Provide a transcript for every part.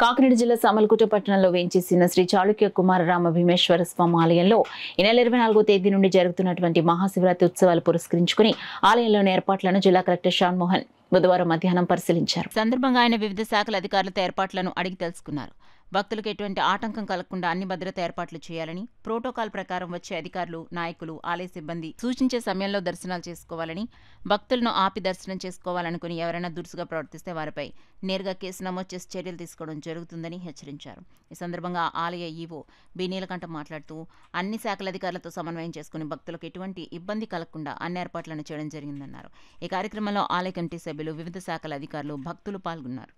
కాకినాడ జిల్లా సామలకోట పట్టణంలో వేంచేసిన శ్రీ చాళుక్య కుమారరామ భీమేశ్వర స్వామి ఆలయంలో ఈ నెల 24వ తేదీ నుండి జరుగుతున్నటువంటి మహాశివరాత్రి ఉత్సవాలు పురస్కరించుకుని ఆలయంలోని ఏర్పాట్లను జిల్లా కలెక్టర్ షాన్ మోహన్ బుధవారం మధ్యాహ్నం పరిశీలించారు. సందర్భంగా ఆయన వివిధ శాఖల అధికారులతో ఏర్పాట్లను అడిగి తెలుసుకున్నారు. భక్తులకు ఎటువంటి ఆటంకం కలగకుండా అన్ని భద్రతా ఏర్పాట్లు చేయాలని, ప్రోటోకాల్ ప్రకారం వచ్చే అధికారులు, నాయకులు, ఆలయ సిబ్బంది సూచించే సమయంలో దర్శనాలు చేసుకోవాలని, భక్తులను ఆపి దర్శనం చేసుకోవాలనుకుని ఎవరైనా దురుసుగా ప్రవర్తిస్తే వారిపై నేరుగా కేసు నమోదు చేసి చర్యలు తీసుకోవడం జరుగుతుందని హెచ్చరించారు. ఈ సందర్భంగా ఆలయ ఈవో బి నీలకంఠం మాట్లాడుతూ అన్ని శాఖల అధికారులతో సమన్వయం చేసుకుని భక్తులకు ఎటువంటి ఇబ్బంది కలగకుండా అన్ని ఏర్పాట్లను చేయడం జరిగిందన్నారు. ఈ కార్యక్రమంలో ఆలయ కమిటీ సభ్యులు, వివిధ శాఖల అధికారులు, భక్తులు పాల్గొన్నారు.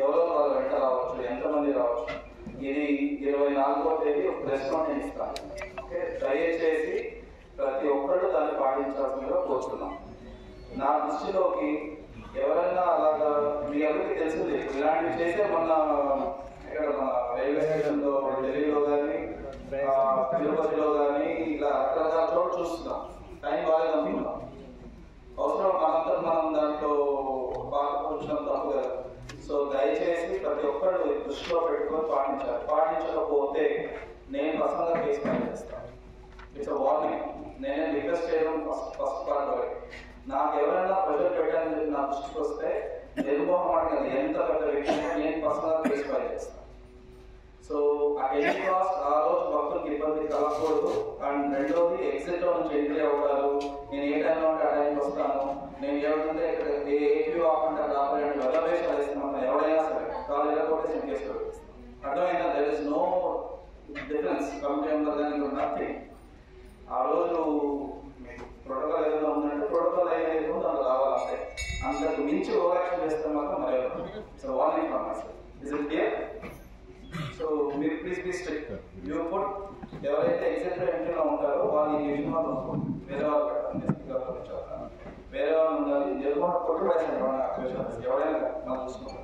ఎవరో వాళ్ళు వెంట రావచ్చు, ఎంతమంది రావచ్చు. ఇది 24వ తేదీ ఒక ప్రెస్ నోట్ నేను ఇస్తాను. ఓకే, దయచేసి ప్రతి ఒక్కళ్ళు దాన్ని పాటించాల్సిందిగా కోరుతున్నాం. నా దృష్టిలోకి ఎవరైనా అలాగా మీ అందరికీ తెలిసింది ఇలాంటివి చేస్తే మన రైల్వే స్టేషన్లో, ఢిల్లీలో కానీ, తిరుపతిలో కానీ ఇలా రకరకాల చోట్ల చూస్తున్నాం. టైం బాగాలేదనుకుంటున్నాం. అవసరం మనంతా మనం దాంట్లో పాల్గొనడం తప్పు కదా. సో దయచేసి ప్రతి ఒక్కరు దృష్టిలో పెట్టుకొని పాటించాలి. పాటించకపోతే నేను పర్సనల్గా కేసు ఫైల్ చేస్తాను. It's a warning. నేను రిక్వెస్ట్ చేయడం ఫస్ట్ పార్ట్ వరకు. నాకు ఎవరైనా ప్రెషర్ పెట్టాలని నా దృష్టికి వస్తే నిర్మోహమాటంగా ఎంత పెద్ద వ్యక్తి నేను పర్సనల్గా కేసు ఫైల్ చేస్తాను. సో ఎనీ కాస్ట్ ఆ రోజు భక్తులకు ఇబ్బంది కలగకూడదు. అండ్ రెండోది ఎగ్జిట్లో నుంచి ఎంట్రీ అవుతారు. నేను ఏ టైంలో ఉంటే ఆ టైంకి వస్తాను. నేను ఏమంటే ఇక్కడ ఏపీ ఆకుండా రావాలంటే వెల్లవేషాలు వేస్తున్నాను. ఎవడైనా సరే కాలు వెళ్ళకపోతే నేను కేసు పెడతాను. అర్థమైందా? There is no difference committee member కానీ నథింగ్. ఆ రోజు మీకు ప్రోటోకాల్ ఏదైనా ఉందంటే ప్రోటోకాల్ ఏదైతే ఉందో దాంట్లో రావాలంటే అంతకు మించి ఓవర్ యాక్షన్ చేస్తే మాత్రం మరి so warning from my side. Is it clear? So మీరు please be strict. You put ఎవరైతే ఎగ్జిట్ ఎంట్రీలో ఉంటారో వాళ్ళు ఈ విషయంలో వేరే వాళ్ళు పెట్టాలి. వేరే వాళ్ళు ఉండాలి. నిర్మాణం కొట్టు పడేసాను ఎవరైనా మనం చూసుకుంటాం.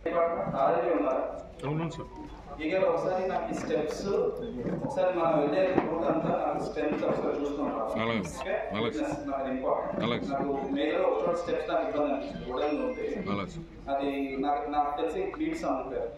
డిపార్ట్మెంట్ ఆల్రెడీ ఉన్నారు. ఇక ఒకసారి నాకు ఈ స్టెప్స్ ఒకసారి మనం వెళ్ళే రూట్ అంతా నాకు స్ట్రెంత్ ఒకసారి చూసుకుంటాం. నాకు ఇంపార్టెంట్. నాకు మేజర్ ఒక స్టెప్స్ నాకు ఇబ్బంది అనిపిస్తుంది. ఉడన్ ఉంది అది నాకు తెలిసి బీట్స్ అనుకుంటారు.